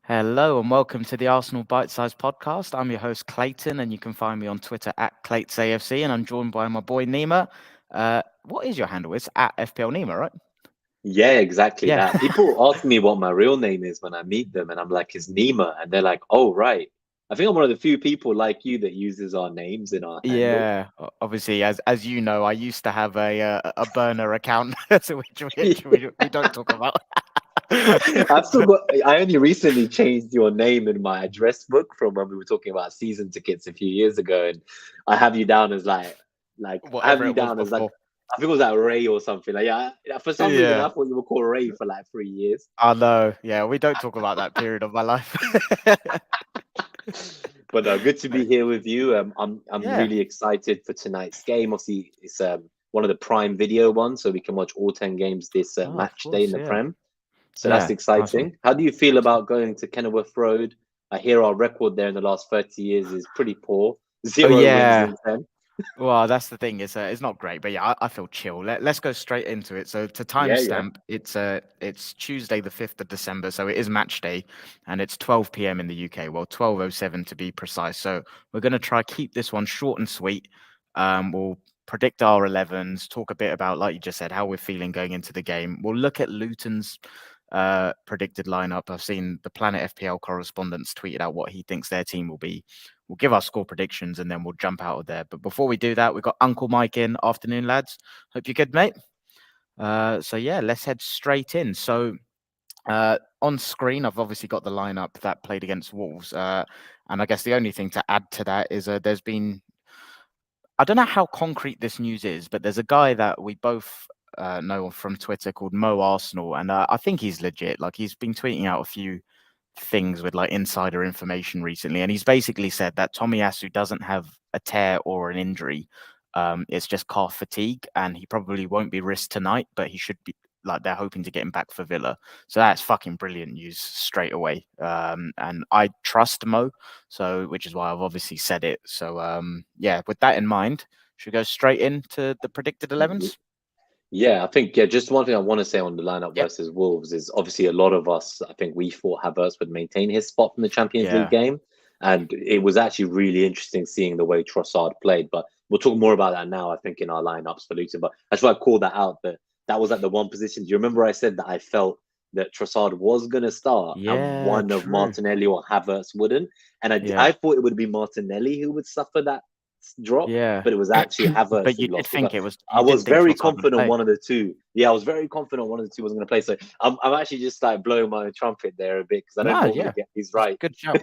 Hello and welcome to the Arsenal BiteSize Podcast. I'm your host Clayton, and you can find me on Twitter at ClaytesAFC, and I'm joined by my boy Nima. What is your handle? It's at FPL Nima, right? Yeah, exactly Yeah, that. People ask me what my real name is when I meet them, and I'm like, it's Nima. And they're like, oh, right. I think I'm one of the few people like you that uses our names in our handle. yeah. Obviously, as you know, I used to have a burner account, so which we don't talk about. I've still got, I only recently changed your name in my address book from when we were talking about season tickets a few years ago. And I have you down as I have Whatever you it was down as before. I think it was like Ray or something. Like, yeah, for some reason, Yeah, I thought you were called Ray for like 3 years. I know. Yeah, we don't talk about that period of my life. But good to be here with you. I'm Yeah. really excited for tonight's game. Obviously, it's one of the Prime Video ones, so we can watch all 10 games this Oh, of match day in course. the Yeah. Prem. So that's Yeah. Nice one. exciting. How do you feel about going to Kenilworth Road? I hear our record there in the last 30 years is pretty poor. Oh 0 wins yeah. in 10. Well, that's the thing. It's not great, but yeah, I feel chill. Let's go straight into it. So to Yeah, yeah. timestamp, it's Tuesday the 5th of December, so it is match day, and it's 12 p.m. in the UK. Well, 12:07 to be precise. So we're gonna try keep this one short and sweet. We'll predict our 11s, talk a bit about, like you just said, how we're feeling going into the game. We'll look at Luton's predicted lineup. I've seen the Planet FPL correspondents tweeted out what he thinks their team will be. We'll give our score predictions and then we'll jump out of there. But before we do that, we've got Uncle Mike in. Afternoon, lads. Hope you're good, mate. So yeah, let's head straight in. So on screen, I've obviously got the lineup that played against Wolves. And I guess the only thing to add to that is there's been, I don't know how concrete this news is, but there's a guy that we both know from Twitter called Mo Arsenal. And I think he's legit. Like he's been tweeting out a few things with like insider information recently, and he's basically said that Tomiyasu doesn't have a tear or an injury. It's just calf fatigue, and he probably won't be risked tonight, but he should be. Like they're hoping to get him back for Villa, so that's fucking brilliant news straight away. And I trust Mo, so which is why I've obviously said it. So yeah, with that in mind, should we go straight into the predicted 11s? Yeah, I think just one thing I want to say on the lineup Yep. versus Wolves is obviously a lot of us, I think we thought Havertz would maintain his spot from the Champions League Yeah. game. And it was actually really interesting seeing the way Trossard played. But we'll talk more about that now, I think, in our lineups for Luton. But that's why I called that out, that was at the one position. Do you remember I said that I felt that Trossard was going to start and Yeah. one of True. Martinelli or Havertz wouldn't? And Yeah. I thought it would be Martinelli who would suffer that drop, Yeah. but it was actually Havertz But who you did lost it. think But it was. I You was did think very Trossard would confident play. one of the two. Yeah, I was very confident one of the two was going to play. So I'm actually just like blowing my own trumpet there a bit because I don't No, normally yeah, get these right. good shout.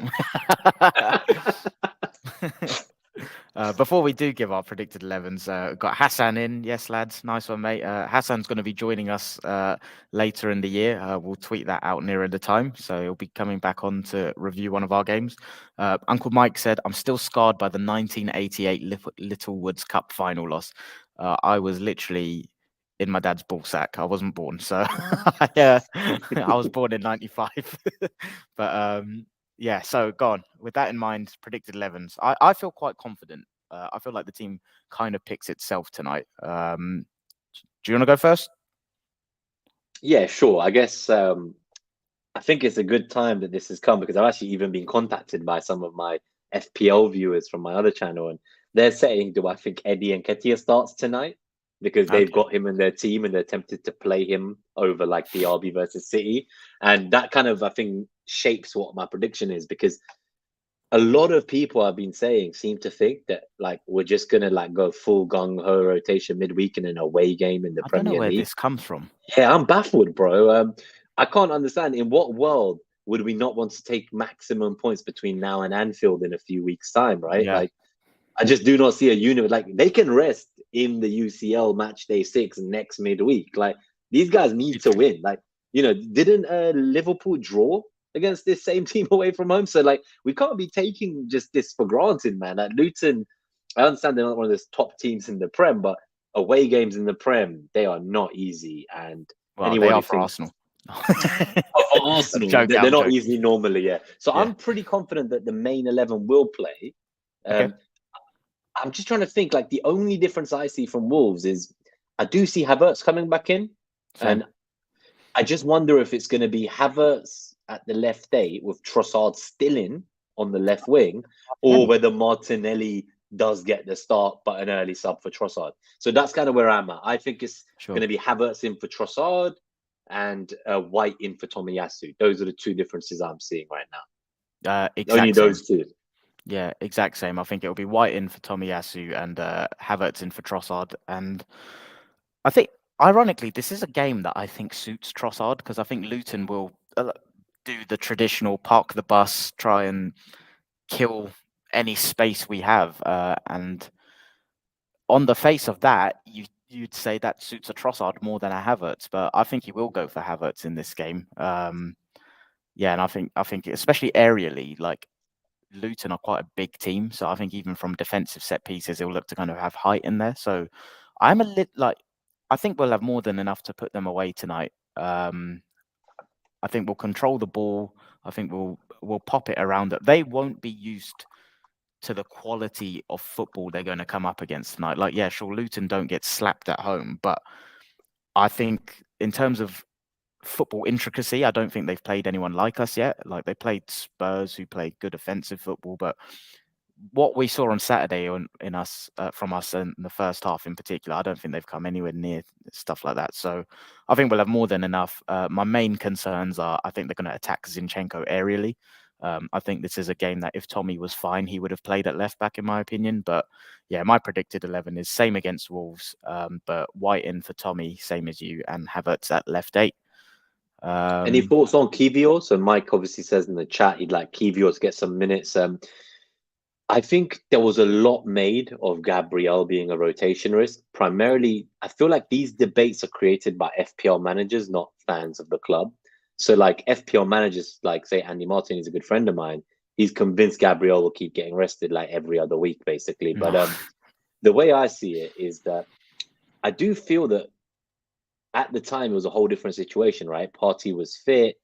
Before we do give our predicted 11s, got Hassan in. Yes, lads, nice one, mate. Hassan's going to be joining us later in the year. We'll tweet that out nearer the time, so he'll be coming back on to review one of our games. Uncle Mike said, "I'm still scarred by the 1988 Little Woods Cup final loss. I was literally in my dad's ball sack. I wasn't born, so yeah, I was born in '95, but." Yeah, so go on. With that in mind, predicted 11s. I feel quite confident. I feel like the team kind of picks itself tonight. Do you want to go first? Yeah, sure. I guess I think it's a good time that this has come because I've actually even been contacted by some of my FPL viewers from my other channel, and they're saying, "Do I think Eddie Nketiah starts tonight?" Because they've Okay. got him in their team and they're tempted to play him over like the RB versus City, and that kind of I think shapes what my prediction is because a lot of people I've been saying seem to think that like we're just gonna like go full gung ho rotation midweek in an away game in the I don't know Premier where League. this comes from. Yeah, I'm baffled, bro. I can't understand in what world would we not want to take maximum points between now and Anfield in a few weeks' time, right? Yeah. Like, I just do not see a unit like they can rest in the UCL match day 6 next midweek. Like, these guys need to win. Like, didn't Liverpool draw against this same team away from home? So, like, we can't be taking just this for granted, man. Like, Luton, I understand they're not one of the top teams in the Prem, but away games in the Prem, they are not easy. And Well, they anyone are who for thinks Arsenal. for I'm Arsenal, joking. they're I'm not joking. easy normally, yeah. So Yeah. I'm pretty confident that the main 11 will play. Okay. Um, I'm just trying to think. Like the only difference I see from Wolves is I do see Havertz coming back in, Same. and I just wonder if it's going to be Havertz at the left eight with Trossard still in on the left wing, or whether Martinelli does get the start but an early sub for Trossard. So that's kind of where I'm at. I think it's going to be Havertz in for Trossard and White in for Tomiyasu. Those are the two differences I'm seeing right now. Only those two. Yeah, exact same. I think it'll be White in for Tomiyasu and Havertz in for Trossard. And I think, ironically, this is a game that I think suits Trossard, because I think Luton will do the traditional park the bus, try and kill any space we have. And on the face of that, you'd say that suits a Trossard more than a Havertz, but I think he will go for Havertz in this game. Yeah, and I think especially aerially, like, Luton are quite a big team, so I think even from defensive set pieces, he'll look to kind of have height in there. So I'm I think we'll have more than enough to put them away tonight. I think we'll control the ball. I think we'll pop it around. They won't be used to the quality of football they're going to come up against tonight. Like, yeah, sure, Luton don't get slapped at home, but I think in terms of football intricacy, I don't think they've played anyone like us yet. Like, they played Spurs, who played good offensive football, but what we saw on Saturday from us in the first half in particular, I don't think they've come anywhere near stuff like that. So I think we'll have more than enough. My main concerns are, I think they're going to attack Zinchenko aerially. I think this is a game that if Tommy was fine, he would have played at left back, in my opinion. But yeah, my predicted 11 is same against Wolves, but White in for Tommy, same as you, and Havertz at left 8. Any thoughts on Kiwior? So Mike obviously says in the chat he'd like Kiwior to get some minutes. I think there was a lot made of Gabriel being a rotation risk. Primarily, I feel like these debates are created by FPL managers, not fans of the club. So like FPL managers, like say Andy Martin is a good friend of mine. He's convinced Gabriel will keep getting rested like every other week, basically. But the way I see it is that I do feel that at the time, it was a whole different situation, right? Partey was fit.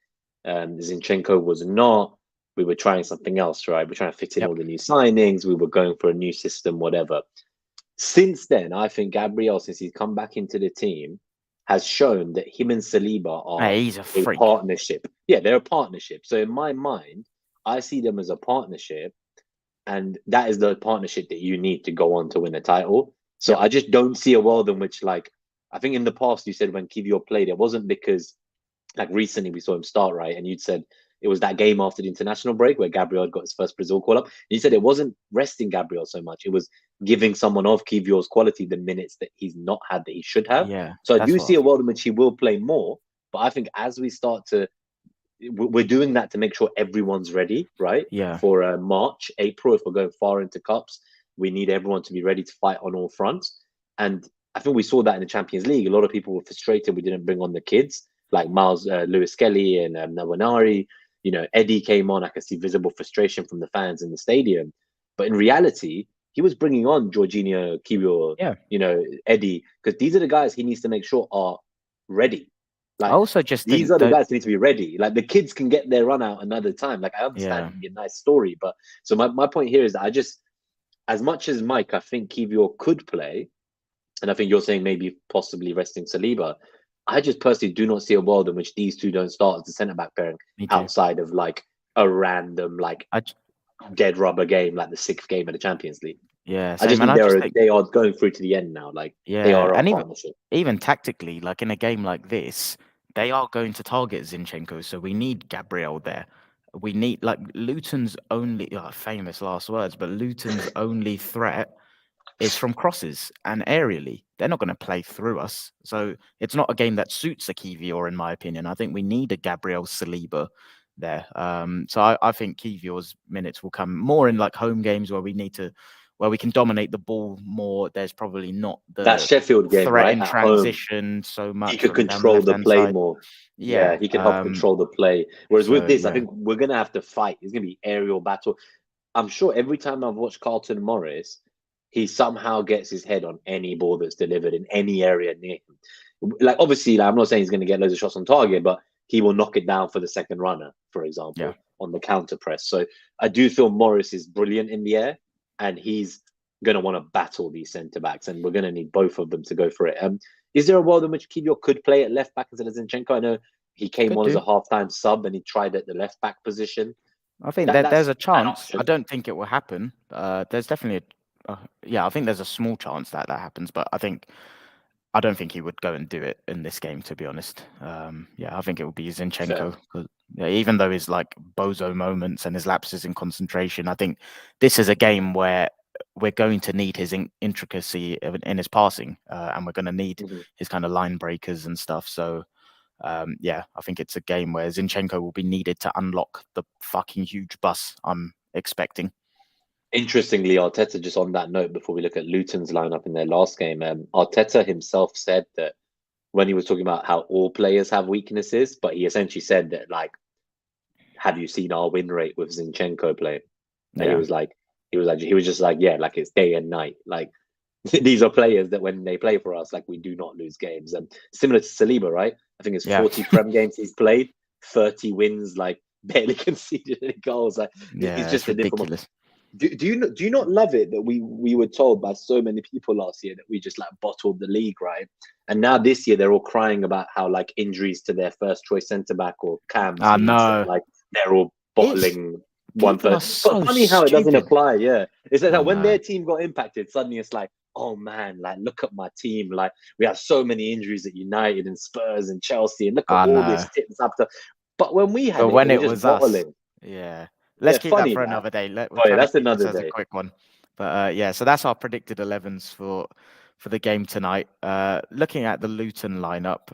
Zinchenko was not. We were trying something else, right? We're trying to fit in all the new signings. We were going for a new system, whatever. Since then, I think Gabriel, since he's come back into the team, has shown that him and Saliba are a partnership. Yeah, they're a partnership. So in my mind, I see them as a partnership. And that is the partnership that you need to go on to win a title. So I just don't see a world in which, like, I think in the past you said when Kiwior played, it wasn't because, like, recently we saw him start, right? And you'd said it was that game after the international break where Gabriel got his first Brazil call up. And you said it wasn't resting Gabriel so much. It was giving someone of Kiwior's quality the minutes that he's not had that he should have. Yeah. So I do see a world in which he will play more. But I think as we start to, we're doing that to make sure everyone's ready, right? Yeah. For March, April, if we're going far into cups, we need everyone to be ready to fight on all fronts. And I think we saw that in the Champions League. A lot of people were frustrated we didn't bring on the kids like Miles Lewis Kelly and Nawanari. You know, Eddie came on. I could see visible frustration from the fans in the stadium. But in reality, he was bringing on Jorginho, Kiwior, you know, Eddie, because these are the guys he needs to make sure are ready. Like, also, just these are the guys who need to be ready. Like, the kids can get their run out another time. Like, I understand it can be a nice story, but so my point here is that I just, as much as Mike, I think Kiwior could play, and I think you're saying maybe possibly resting Saliba, I just personally do not see a world in which these two don't start as the centre-back pairing outside of like a random like dead rubber game, like the 6th game of the Champions League. Yeah, I just think they are going through to the end now. Like, they are a partnership. Even tactically, like in a game like this, they are going to target Zinchenko, so we need Gabriel there. We need, like, Luton's only famous last words, but Luton's only threat is from crosses and aerially. They're not going to play through us. So it's not a game that suits a Kiwior, in my opinion. I think we need a Gabriel Saliba there. So I think Kiwior's minutes will come more in like home games where we can dominate the ball more. There's probably not the that Sheffield game, threat right? in transition so much. He could control the play side more. Yeah, he can help control the play. Whereas with this, I think we're going to have to fight. It's going to be aerial battle. I'm sure every time I've watched Carlton Morris, he somehow gets his head on any ball that's delivered in any area near him. Like, obviously, like, I'm not saying he's going to get loads of shots on target, but he will knock it down for the second runner, for example, on the counter press. So I do feel Morris is brilliant in the air, and he's going to want to battle these centre-backs, and we're going to need both of them to go for it. Is there a world in which Kiwior could play at left-back instead of Zinchenko? I know he came Could on as do. a half-time sub and he tried at the left back position. I think that there's That's a an chance. I option. don't think it will happen. There's definitely yeah, I think there's a small chance that happens, but I don't think he would go and do it in this game, to be honest. Yeah, I think it will be Fair. Zinchenko. 'Cause, yeah, even though his like bozo moments and his lapses in concentration, I think this is a game where we're going to need his intricacy in his passing, and we're going to need Mhm. his kind of line breakers and stuff. So yeah, I think it's a game where Zinchenko will be needed to unlock the fucking huge bus I'm expecting. Interestingly, Arteta, just on that note, before we look at Luton's lineup in their last game, Arteta himself said that when he was talking about how all players have weaknesses, but he essentially said that, like, have you seen our win rate with Zinchenko playing? And Yeah, he was just like, yeah, like it's day and night. Like these are players that when they play for us, like we do not lose games. And similar to Saliba, right? I think it's yeah, 40 Prem games he's played, 30 wins, like barely conceded any goals. Like it's yeah. just It's a different. ridiculous. Do you not love it that we were told by so many people last year that we just like bottled the league, right? And now this year they're all crying about how like injuries to their first choice centre back or cams I means that know. like they're all It's bottling one people are third. But so funny how it doesn't stupid. apply. Yeah, it's like I that when know. their team got impacted, suddenly it's like, oh man, like look at my team. Like we have so many injuries at United and Spurs and Chelsea, and look at I all know. this tips after. But when we But had it, when they were it just was us, bottling. yeah. Let's Yeah, keep that funny for that. another day. We're Oh yeah, trying to that's keep this another as a day. quick one. But yeah, so that's our predicted 11s for the game tonight. Looking at the Luton lineup,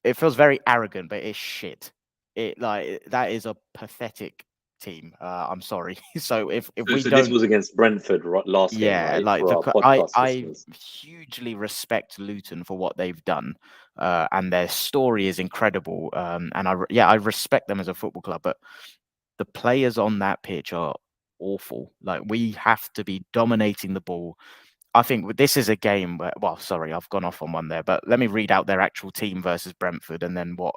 it feels very arrogant, but it's shit. It like that is a pathetic team. I'm sorry. So if we So this don't, was against Brentford last game, yeah, right? like For our I podcast I listeners. hugely respect Luton for what they've done, and their story is incredible. And I respect them as a football club, but the players on that pitch are awful. Like we have to be dominating the ball. I think this is a game where, well, sorry, I've gone off on one there, but let me read out their actual team versus Brentford and then what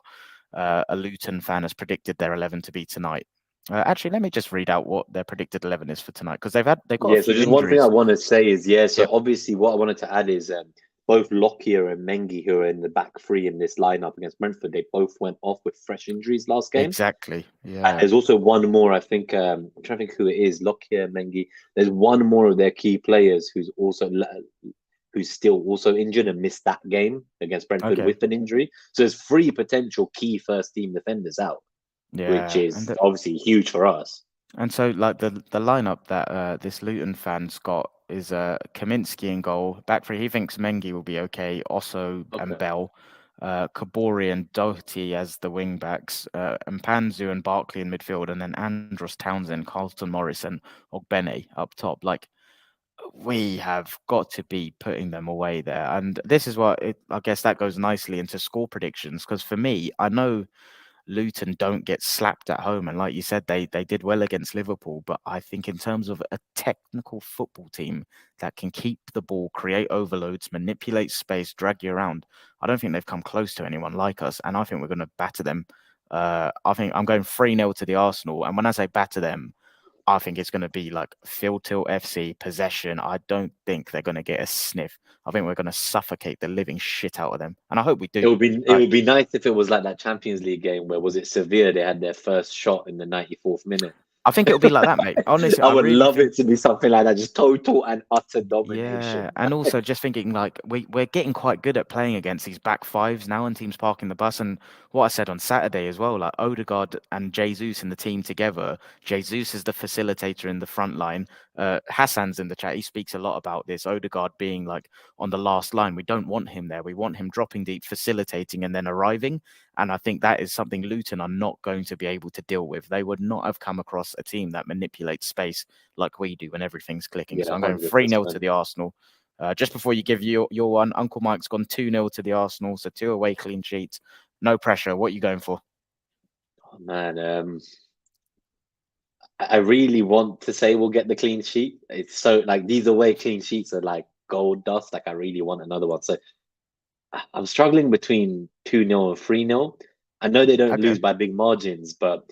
a Luton fan has predicted their 11 to be tonight. Actually, let me just read out what their predicted 11 is for tonight because they've got a Yeah, so few just one thing I injuries. want to say is, yeah, so Yep, obviously what I wanted to add is both Lockyer and Mengi, who are in the back three in this lineup against Brentford, they both went off with fresh injuries last game. exactly. And Yeah, there's also one more, I think, I'm trying to think who it is, Lockyer, Mengi. There's one more of their key players who's still also injured and missed that game against Brentford okay. with an injury. So there's three potential key first team defenders out, which Yeah, is obviously huge for us. and so like the lineup that this Luton fan's got is Kaminsky in goal, back three. He thinks Mengi will be okay. Osso and Okay. Bell, Kabori and Doherty as the wing backs, and Panzu and Barkley in midfield, and then Andros Townsend, Carlton Morris, and Ogbene up top. Like we have got to be putting them away there, and this is what I guess that goes nicely into score predictions because for me, I know Luton don't get slapped at home. And like you said, they did well against Liverpool. But I think in terms of a technical football team that can keep the ball, create overloads, manipulate space, drag you around, I don't think they've come close to anyone like us. And I think we're going to batter them. I think I'm going 3-0 to the Arsenal. And when I say batter them, I think it's going to be like field tilt FC possession. I don't think they're going to get a sniff. I think we're going to suffocate the living shit out of them. And I hope we It do. would be it Like, would be nice if it was like that Champions League game where was it Sevilla? They had their first shot in the 94th minute. I think it'll be like that, mate. Honestly, I I would really love think. it to be something like that, just total and utter Yeah, domination. and also just thinking like we're getting quite good at playing against these back fives now and teams parking the bus. And what I said on Saturday as well, like Odegaard and Jesus in the team together. Jesus is the facilitator in the front line. Hassan's in the chat. He speaks a lot about this. Odegaard being like on the last line. We don't want him there. We want him dropping deep, facilitating, and then arriving. And I think that is something Luton are not going to be able to deal with. They would not have come across a team that manipulates space like we do when everything's clicking. So Yeah, I'm going 3-0 to 100%. the Arsenal. Just before you give your one, Uncle Mike's gone 2-0 to the Arsenal, so 2 away clean sheets. No pressure. What are you going for? Oh, man, I really want to say we'll get the clean sheet. It's so like these away clean sheets are like gold dust. Like I really want another one. So I'm struggling between 2-0 and 3-0. I know they don't Okay. lose by big margins, but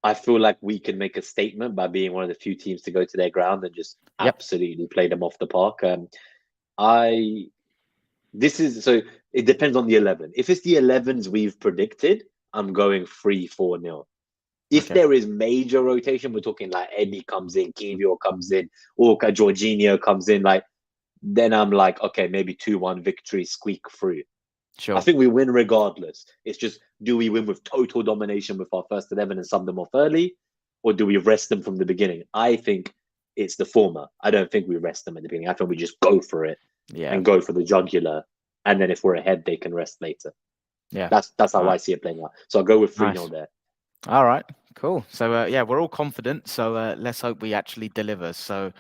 I feel like we can make a statement by being one of the few teams to go to their ground and just Yep. absolutely play them off the park. I This is so it depends on the 11. If it's the 11s we've predicted, I'm going 3-4-0. If Okay. there is major rotation, we're talking like Eddie comes in, Kiwior comes in, Orca Jorginho comes in, like then I'm like, okay, maybe 2-1 victory, squeak through. Sure. I think we win regardless. It's just, do we win with total domination with our first 11 and sub them off early, or do we rest them from the beginning? I think it's the former. I don't think we rest them at the beginning. I think we just go for it Yeah. and go for the jugular, and then if we're ahead, they can rest later. Yeah. That's how Right. I see it playing out. So I'll go with 3-0 Nice. there. All right. Cool. So yeah, we're all confident. So let's hope we actually deliver. So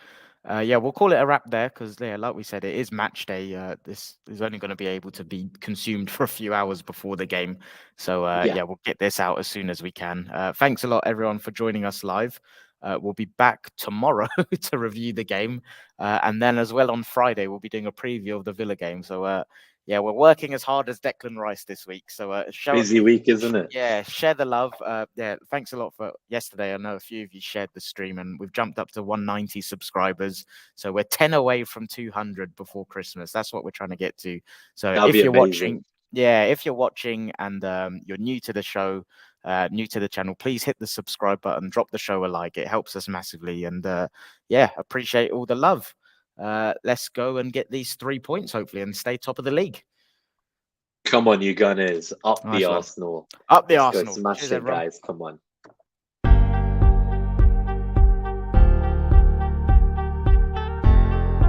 yeah, we'll call it a wrap there because yeah, like we said, it is match day. This is only going to be able to be consumed for a few hours before the game. So yeah, we'll get this out as soon as we can. Thanks a lot, everyone, for joining us live. We'll be back tomorrow to review the game, and then as well on Friday we'll be doing a preview of the Villa game. So yeah, we're working as hard as Declan Rice this week. So Busy week, isn't it? yeah, share the love. Yeah, thanks a lot for yesterday. I know a few of you shared the stream, and we've jumped up to 190 subscribers. So we're 10 away from 200 before Christmas. That's what we're trying to get to. So That'll if be you're amazing. watching, yeah, if you're watching and you're new to the show, new to the channel, please hit the subscribe button, drop the show a like. It helps us massively, and yeah, appreciate all the love. Let's go and get these 3 points hopefully and stay top of the league. Come on, you Gunners. Up the Nice one. Arsenal. Up the Let's go Arsenal. smash Cheers, it, everyone. guys. Come on.